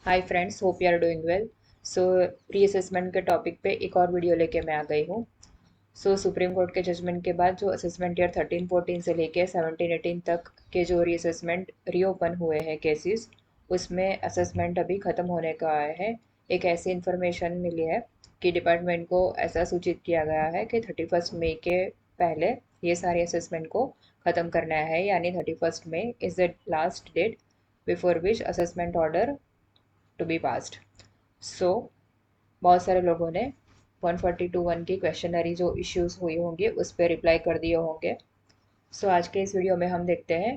Hi friends, hope you are doing well. So reassessment के topic पे एक और वीडियो लेके मैं आ गई हूँ। सुप्रीम कोर्ट के जजमेंट के बाद जो असेसमेंट ईयर 13-14 से लेके 17-18 तक के जो रीअसेसमेंट रीओपन हुए हैं केसेस, उसमें असेसमेंट अभी ख़त्म होने का आया है। एक ऐसी इन्फॉर्मेशन मिली है कि डिपार्टमेंट को ऐसा सूचित किया गया है कि 31 मई के पहले ये सारे असेसमेंट को ख़त्म करना है, यानी 31 May is the last date before which assessment order to be passed. So बहुत सारे लोगों ने 142(1) की क्वेश्चनरी जो इश्यूज हुई होंगी उस पर रिप्लाई कर दिए होंगे। आज के इस वीडियो में हम देखते हैं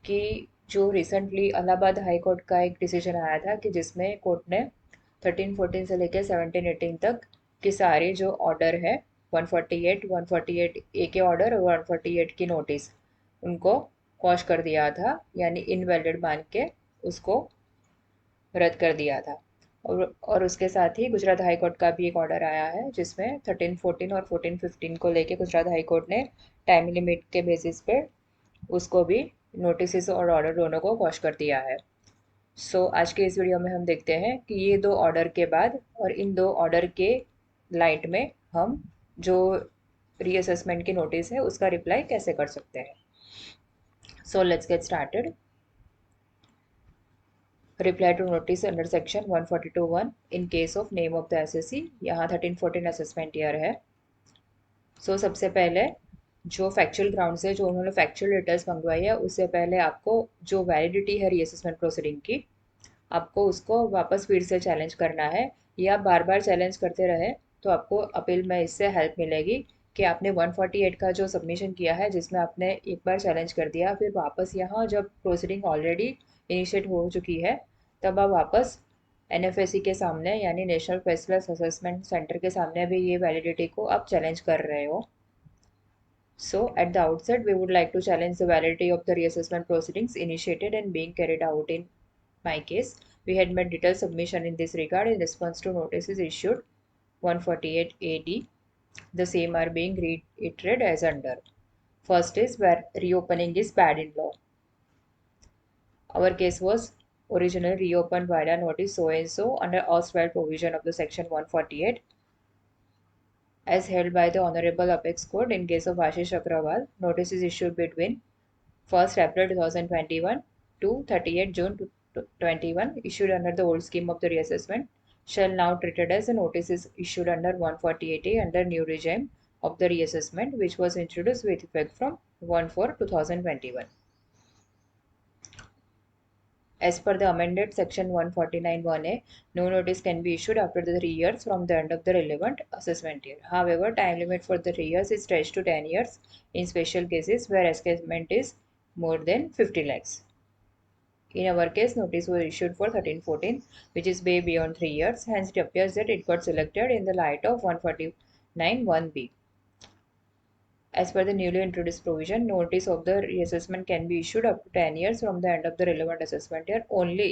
कि जो रिसेंटली इलाहाबाद हाई कोर्ट का एक डिसीजन आया था कि जिसमें कोर्ट ने 13-14 से लेकर 17-18 तक की सारी जो ऑर्डर है 148 के ऑर्डर और 148 की नोटिस उनको क्वॉश कर दिया था, यानी इनवैलिड मान के उसको रद्द कर दिया था। और उसके साथ ही गुजरात हाई कोर्ट का भी एक ऑर्डर आया है जिसमें 13-14 और 14-15 को लेके गुजरात हाई कोर्ट ने टाइम लिमिट के बेसिस पे उसको भी नोटिस और ऑर्डर दोनों को क्वॉश कर दिया है। आज के इस वीडियो में हम देखते हैं कि ये दो ऑर्डर के बाद और इन दो ऑर्डर के लाइट में हम जो रीअसेसमेंट की नोटिस है उसका रिप्लाई कैसे कर सकते हैं। Let's get started. Reply to notice under section 142(1) in case of name of the SSC. यहाँ 13-14 असेसमेंट ईयर है। सबसे पहले जो फैक्चुअल ग्राउंड से जो उन्होंने फैक्चुअल डिटेल्स मंगवाई है, उससे पहले आपको जो वैलिडिटी है रीअसेसमेंट प्रोसीडिंग की, आपको उसको वापस फिर से चैलेंज करना है। या बार बार चैलेंज करते रहे तो आपको अपील में इससे हेल्प मिलेगी कि आपने 148 का जो सबमिशन किया है जिसमें आपने एक बार चैलेंज कर दिया, फिर वापस यहाँ जब प्रोसीडिंग ऑलरेडी इनिशिएट हो चुकी है तब आप वापस एनएफएससी के सामने यानी नेशनल फेस्टिवल असेसमेंट सेंटर के सामने भी ये वैलिडिटी को आप चैलेंज कर रहे हो। At the outset, we would like to challenge the validity of the reassessment proceedings initiated and being carried out in my case. We had made detailed submission in this regard in response to notices issued 148 AD. The same are being reiterated as under. First is where reopening is bad in law. Our case was originally reopened via notice so and so under erstwhile provision of the section 148 as held by the Honorable Apex Court in case of Ashish Agrawal. Notice is issued between 1st April 2021 to 30th June 2021, issued under the old scheme of the reassessment, shall now treated as a notice is issued under 148A under new regime of the reassessment, which was introduced with effect from 1/4/2021. As per the amended section 149(1)(a), no notice can be issued after the 3 years from the end of the relevant assessment year. However, time limit for the 3 years is stretched to 10 years in special cases where assessment is more than 50 lakhs. In our case, notice was issued for 13-14, which is way beyond 3 years. Hence, it appears that it got selected in the light of 149(1)(b). As per the newly introduced provision, notice of the reassessment can be issued up to 10 years from the end of the relevant assessment year only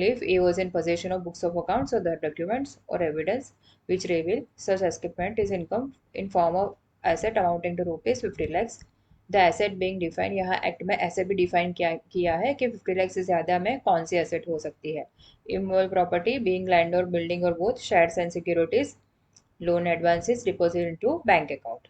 if A was in possession of books of accounts or the documents or evidence which reveal such assessment is income in form of asset amounting to rupees 50 lakhs. The asset being define, यहाँ act में asset भी define किया है कि 50 लाख से ज़्यादा में कौन सी एसेट हो सकती है। इमूवेबल प्रॉपर्टी बीइंग लैंड और बिल्डिंग और both, shares and securities, loan advances deposit into bank account.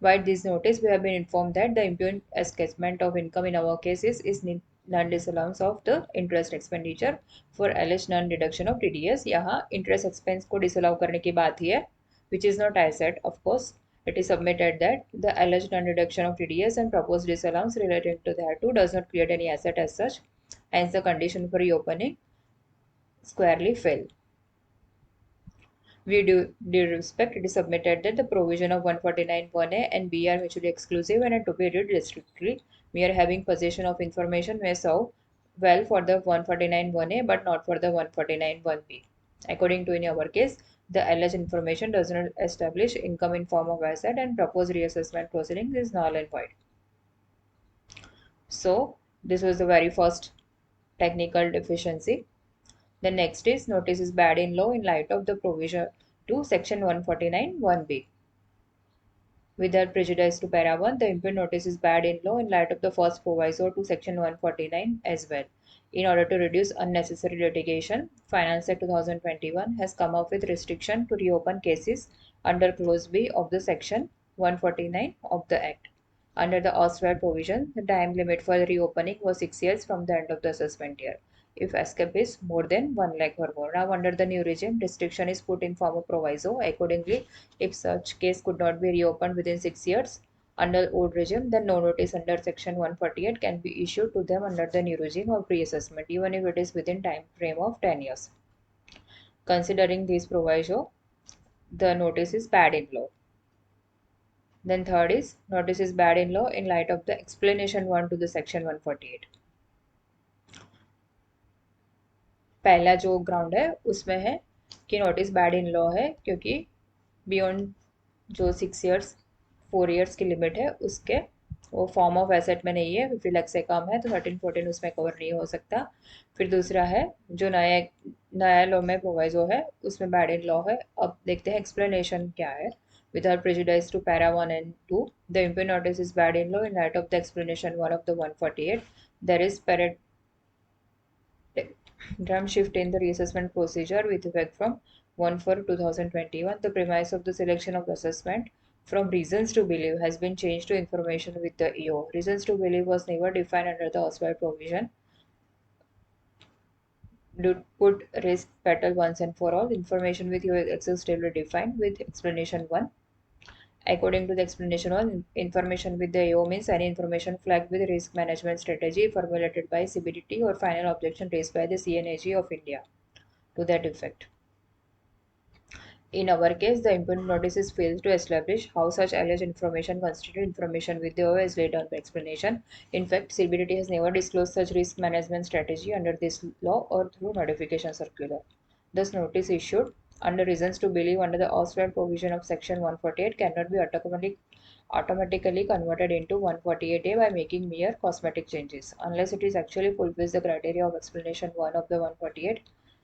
By this notice, we have been informed that the impugned assessment of income in our cases is non-disallowance of the interest expenditure for alleged non-deduction of TDS. यहाँ interest expense को disallow करने की बात ही है, which is not asset. Of course, it is submitted that the alleged non-deduction of TDS and proposed disallowance related to that too does not create any asset as such. Hence, the condition for reopening squarely fail. We do respect, it is submitted that the provision of 149(1)(a) and (b) are mutually exclusive and to be read restrictively. Mere having possession of information may serve well for the 149(1)(a) but not for the 149(1)(b). According to in our case, the alleged information does not establish income in form of asset and proposed reassessment proceedings is null and void. So, this was the very first technical deficiency. The next is notice is bad in law in light of the provision to section 149(1)(b). Without prejudice to para 1, the impute notice is bad in law in light of the first proviso to section 149 as well. In order to reduce unnecessary litigation, Finance Act 2021 has come up with restriction to reopen cases under clause B of the section 149 of the Act. Under the erstwhile provision, the time limit for reopening was 6 years from the end of the assessment year, if escape is more than 1 lakh or more. Now, under the new regime, restriction is put in form of proviso. Accordingly, if such case could not be reopened within 6 years under old regime, then no notice under section 148 can be issued to them under the new regime of reassessment, even if it is within time frame of 10 years. Considering this proviso, the notice is bad in law. Then third is notice is bad in law in light of the explanation 1 to the section 148. पहला जो ground है उसमें है कि notice bad in law है क्योंकि beyond जो 6 years 4 years की लिमिट है उसके वो फॉर्म ऑफ एसेट में नहीं है, 50 लाख से कम है तो 13-14 उसमें कवर नहीं हो सकता। फिर दूसरा है जो नया लॉ में प्रोवाइजो है उसमें बैड इन लॉ है। अब देखते हैं एक्सप्लेनेशन क्या है। Without prejudice to para 1 and 2, the impute notice is bad in law in light of the explanation 1 of the 148. There is paradigm shift in the reassessment procedure with effect from 1/4/2021. The premise of the selection of the assessment from reasons to believe has been changed to information with the EO. Reasons to believe was never defined under the erstwhile provision. Do put risk battle once and for all. Information with EO is exhaustively defined with explanation 1. According to the explanation 1, information with the AO means any information flagged with risk management strategy formulated by CBDT or final objection raised by the CNAG of India to that effect. In our case, the impute notice is failed to establish how such alleged information constituted information with the AO as laid down by explanation. In fact, CBDT has never disclosed such risk management strategy under this law or through notification circular. Thus, notice issued under reasons to believe under the erstwhile provision of section 148 cannot be automatically converted into 148A by making mere cosmetic changes. Unless it is actually fulfills the criteria of explanation 1 of the 148,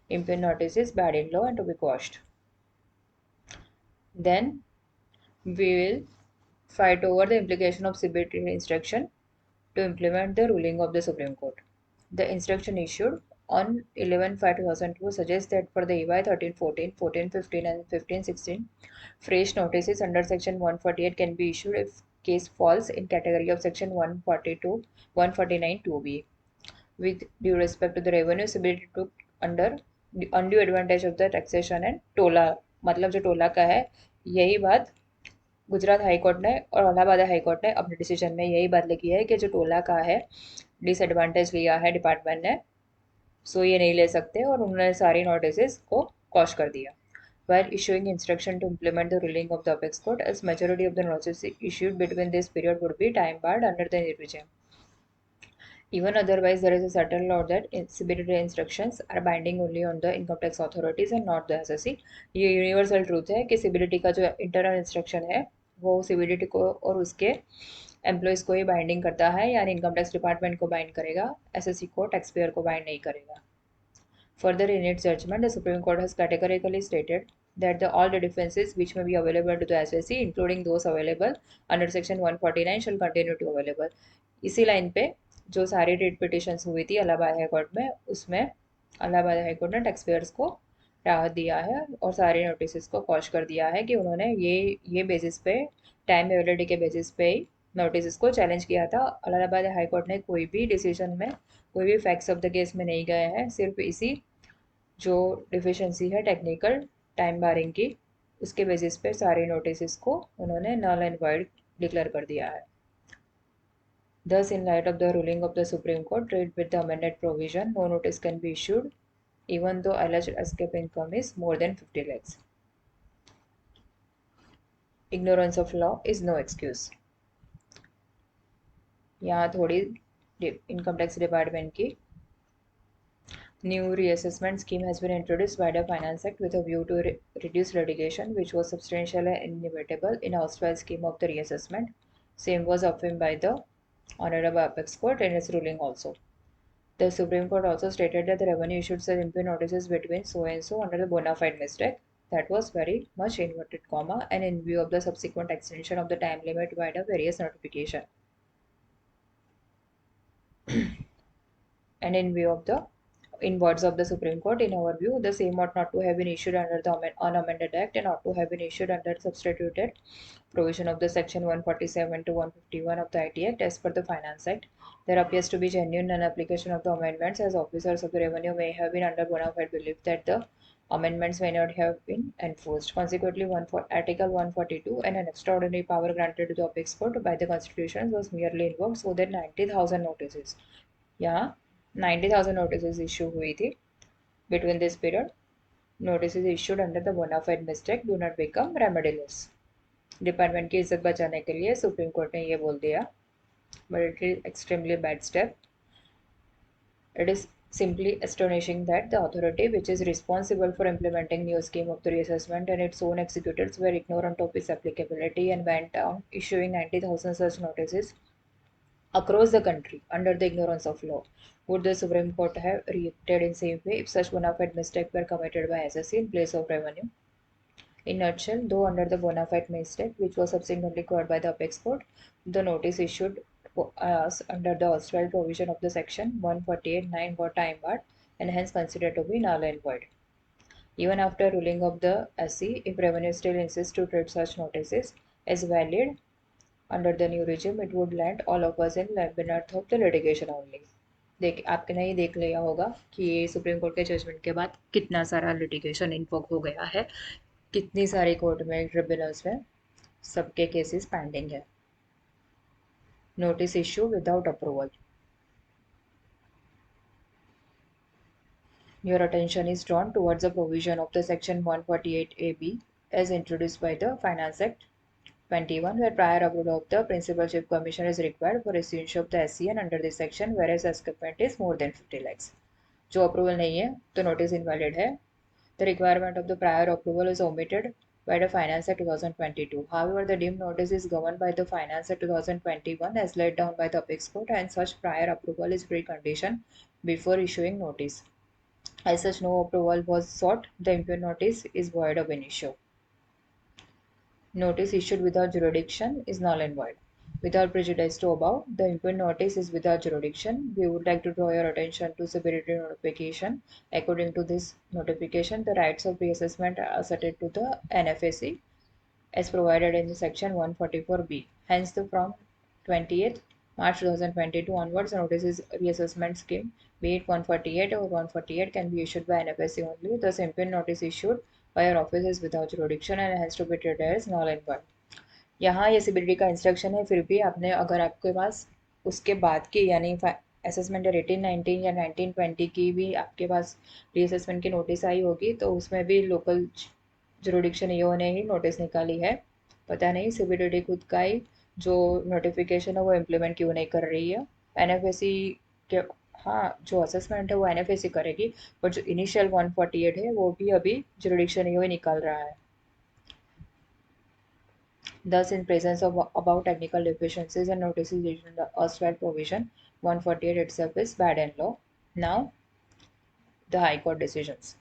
impute notice is bad in law and to be quashed. Then we will fight over the implication of CBDT instruction to implement the ruling of the Supreme Court. The instruction issued on 11/5/2002 suggests that for the EY 13-14, 14-15 and 15-16, fresh notices under section 148 can be issued if case falls in category of section 142, 149 2B. With due respect to the revenue, CBDT took under undue advantage of the taxation and टोला, मतलब जो टोला का है, यही बात Gujarat high court ने और Allahabad high court ने अपने डिसीजन में यही बात लिखी है कि जो टोला का है डिसएडवांटेज लिया है डिपार्टमेंट ने, सो ये नहीं ले सकते और उन्होंने सारी नोटिस को कॉश कर दिया. While issuing instruction to implement the ruling of the apex court, as majority of the notices issued between this period would be time barred under the new regime. Even otherwise, there is a certain law that CBDT instructions are binding only on the income tax authorities and not the SSC. ये universal truth है कि CBDT का जो internal instruction है वो CBDT को और उसके एम्प्लॉयज़ को ही बाइंडिंग करता है, यानी इनकम टैक्स डिपार्टमेंट को बाइंड करेगा, SSC को टैक्स पेयर को बाइंड नहीं करेगा. Further, in its judgment, the Supreme Court has categorically stated that all the defenses which may be available to the SSC, including those available under section 149, shall continue to available. इसी line पे जो सारी writ petitions हुई थी Allahabad high court में, उसमें Allahabad high court ने tax payers को राहत दिया है और सारे नोटिस को कॉश कर दिया है कि उन्होंने ये बेसिस पे टाइम एवेलिटी के बेसिस पे ही नोटिस को चैलेंज किया था. इलाहाबाद हाई कोर्ट ने कोई भी डिसीजन में कोई भी फैक्ट्स ऑफ द केस में नहीं गए हैं, सिर्फ इसी जो डिफिशेंसी है टेक्निकल टाइम बारिंग की उसके बेसिस पे सारे नोटिस को उन्होंने नल एंड वाइड डिक्लेयर कर दिया है. Thus, in light of the ruling of the Supreme Court, read with the amended provision, no notice can be issued even though alleged escape income is more than 50 lakhs. Ignorance of law is no excuse. यहाँ थोड़ी income tax department की new reassessment scheme has been introduced by the Finance Act with a view to reduce litigation, which was substantially inevitable in erstwhile scheme of the reassessment. Same was affirmed by the Honorable Apex Court in its ruling also. The Supreme Court also stated that the revenue issued such impute notices between so and so under the bona fide mistake. that was very much inverted comma and in view of the subsequent extension of the time limit by the various notification and in view of the in words of the Supreme Court, in our view, the same ought not to have been issued under the unamended Act and ought to have been issued under substituted provision of the Section 147 to 151 of the IT Act as per the Finance Act. There appears to be genuine non-application of the amendments as officers of the revenue may have been under bona fide belief that the amendments may not have been enforced. Consequently, Article 142 and an extraordinary power granted to the Apex Court by the Constitution was merely invoked so that 90,000 notices. यहाँ 90,000 notices issue हुई थी between this period. Notices issued under the bona fide mistake do not become remediless. Department की इज्जत बचाने के लिए supreme court ने ये बोल दिया, but it is extremely bad step. It is simply astonishing that the authority which is responsible for implementing new scheme of the reassessment and its own executors were ignorant of its applicability and went on issuing 90,000 such notices across the country under the ignorance of law. Would the Supreme Court have reacted in same way if such bona fide mistakes were committed by SSC in place of revenue? In nutshell, though under the bona fide mistake, which was subsequently covered by the Apex Court, the notice issued under the erstwhile provision of the Section 148(9) were time barred and hence considered to be null and void. Even after ruling of the SC, if revenue still insists to treat such notices as valid under the new regime, it would land all of us in labyrinth of the litigation only. आपने ही देख लिया होगा कि ये supreme court के judgement के बाद कितना सारा लिटिगेशन इन्वोक हो गया है, कितनी सारी कोर्ट में ट्रिब्यूनल्स में सबके केसेस पेंडिंग है. Notice issue without approval. Your attention is drawn towards the provision of the Section 148AB as introduced by the Finance Act 21, where prior approval of the Principal Chief Commissioner is required for issuance of the SCN under this section, whereas escapement is more than 50 lakhs. जो approval नहीं है तो notice invalid है. The requirement of the prior approval is omitted by the Finance Act 2022. However, the deemed notice is governed by the Finance Act 2021 as laid down by the Apex Court, and such prior approval is precondition before issuing notice. As such, no approval was sought, the impugned notice is void of initio. Notice issued without jurisdiction is null and void. Without prejudice to above, the impugned notice is without jurisdiction. We would like to draw your attention to severity notification. According to this notification, the rights of reassessment are asserted to the NFAC as provided in Section 144B. Hence, from 28th March 2022 onwards, notices reassessment scheme, be it 148 or 148, can be issued by NFAC only. Thus, impugned notice issued by your office is without jurisdiction and has to be treated as null and void. यहाँ ये CBD का instruction है, फिर भी आपने अगर आपके पास उसके बाद की यानी असेसमेंट 1819 या 1920 की भी आपके पास रीअसेसमेंट की नोटिस आई होगी तो उसमें भी लोकल जुरिडिक्शन ईओ ने ही नोटिस निकाली है. पता नहीं सीबीडी खुद का ही जो नोटिफिकेशन है वो इम्प्लीमेंट क्यों नहीं कर रही है. एनएफएसी के हाँ जो असेसमेंट है वो एनएफएसी करेगी, बट जो इनिशियल 148 है वो भी अभी जुरिडिक्शन ईओ निकाल रहा है. Thus, in presence of above technical deficiencies and notices issued in the erstwhile provision, 148 itself is bad in law. Now, the High Court decisions.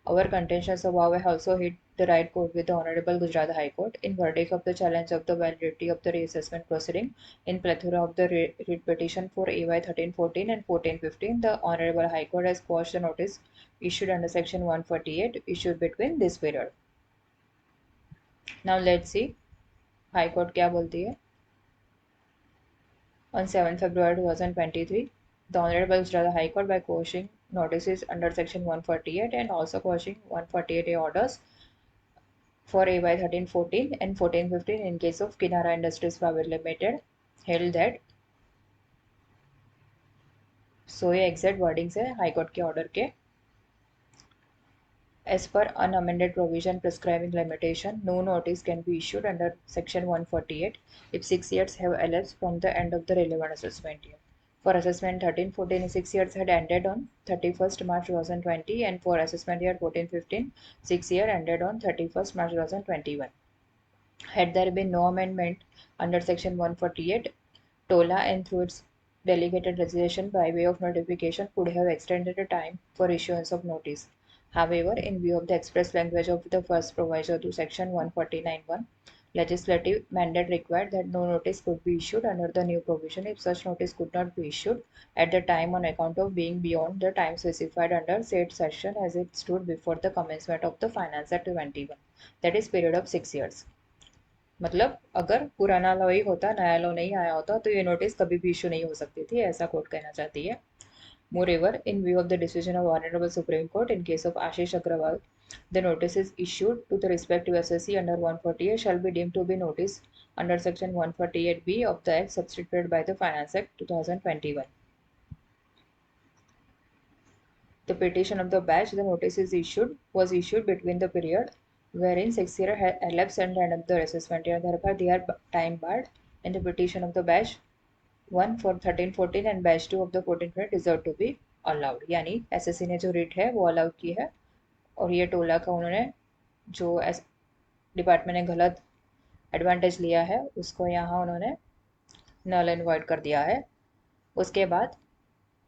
Our contentions above have also hit the right court with the Honorable Gujarat High Court in verdict of the challenge of the validity of the reassessment proceeding in plethora of the writ petition for AY 1314 and 1415. The Honorable High Court has quashed the notice issued under Section 148 issued between this period. Now, let's see high court क्या बोलती है. On 7 February 2023, the Honorable Gujarat High Court by quashing notices under Section 148 and also quashing 148A orders for AY 1314 and 1415 in case of Kinara Industries Private Limited held that so ये exact wordings है high court के order के. As per unamended provision prescribing limitation, no notice can be issued under Section 148 if 6 years have elapsed from the end of the relevant assessment year. For assessment 1314, 6 years had ended on 31st March 2020, and for assessment year 1415, 6 years ended on 31st March 2021. Had there been no amendment under Section 148, TOLA and through its delegated legislation by way of notification could have extended the time for issuance of notice. However, in view of the express language of the first proviso to section 149(1), legislative mandate required that no notice could be issued under the new provision if such notice could not be issued at the time on account of being beyond the time specified under said section as it stood before the commencement of the Finance Act 21, that is period of 6 years. मतलब अगर पुराना law ही होता, नया law नहीं आया होता, तो ये नोटिस कभी भी इशू नहीं हो सकती थी, ऐसा कोर्ट कहना चाहती है. Moreover, in view of the decision of Honorable Supreme Court in case of Ashish Agrawal, the notices issued to the respective assessee under 148 shall be deemed to be notice under section 148B of the Act substituted by the Finance Act 2021. The petition of the batch, the notice is was issued between the period wherein 6 years had elapsed and the end of the assessment year. Therefore, they are time barred, and the petition of the batch 1 for 13-14 and batch 2 of the 14-15 deserve to be allowed. यानी SSC ने जो writ है वो allow की है, और ये टोला का उन्होंने जो डिपार्टमेंट ने गलत एडवांटेज लिया है उसको यहाँ उन्होंने नल एंड वॉइड कर दिया है. उसके बाद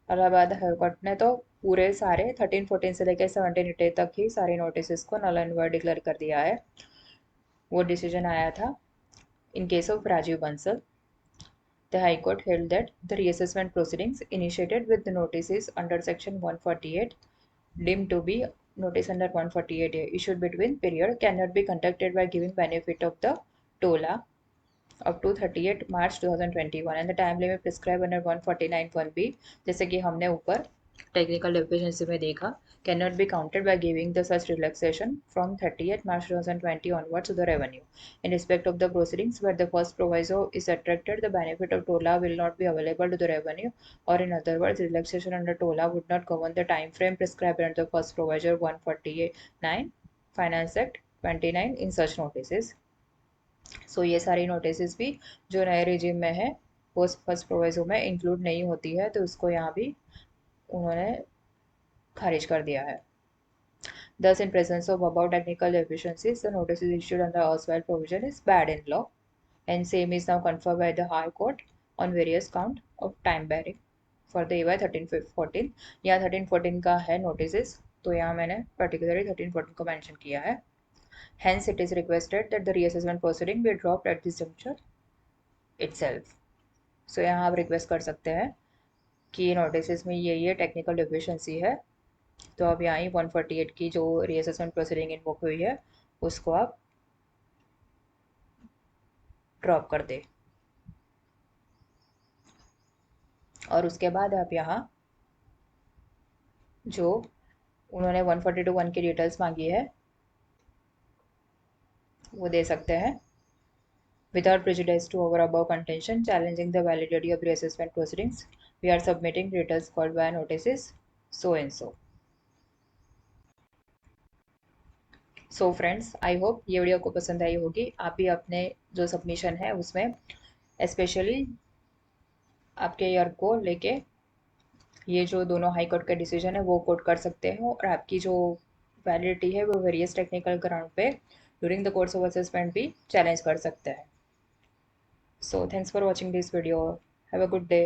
इलाहाबाद हाईकोर्ट ने तो पूरे सारे 13-14 से लेकर 17-18 तक ही सारे नोटिस को नल एंड वॉइड डिक्लेयर कर दिया है. वो डिसीजन आया था in case of Rajiv Bansal. The High Court held that the reassessment proceedings initiated with the notices under Section 148 deemed to be notice under 148A issued between period cannot be conducted by giving benefit of the TOLA up to 38 March 2021 and the time limit prescribed under 149(1)B जैसे कि हमने ऊपर technical deficiency में देखा, cannot be counted by giving the such relaxation from 30th March 2020 onwards to the revenue. In respect of the proceedings where the first proviso is attracted, the benefit of TOLA will not be available to the revenue, or in other words, relaxation under TOLA would not govern the time frame prescribed under the first proviso 149 Finance Act 29 in such notices. So ये सारी notice भी जो नए regime में है वो first proviso में include नहीं होती है, तो उसको यहाँ भी उन्होंने खारिज कर दिया है. Thus, in presence of above technical deficiencies, the notice is issued under erstwhile provision is bad in law, and same is now confirmed by the High Court on various count of time barring for the EY 13-14. यहाँ 13-14 का है notice, तो यहाँ मैंने particularly 13-14 को mention किया है. Hence, it is requested that the reassessment proceeding be dropped at this juncture itself. So यहाँ आप रिक्वेस्ट कर सकते हैं कि नोटिस में ये टेक्निकल डिफिशिएंसी है, तो अब यहाँ 148 की जो रीअसेसमेंट प्रोसीडिंग इन्वोक हुई है उसको आप ड्रॉप कर दे. और उसके बाद आप यहाँ जो उन्होंने 142(1) की डिटेल्स मांगी है वो दे सकते हैं. Without prejudice to our above contention challenging the validity of reassessment proceedings, we are submitting details called by notices so and so. So friends, I hope ये वीडियो को पसंद आई होगी. आप भी अपने जो सबमिशन है उसमें स्पेशली आपके ईयर को लेके ये जो दोनों हाई कोर्ट का डिसीजन है वो कोट कर सकते हो, और आपकी जो वैलिडिटी है वो वेरियस टेक्निकल ग्राउंड पे during the course of assessment भी चैलेंज कर सकते हैं. So thanks for watching this video. Have a good day.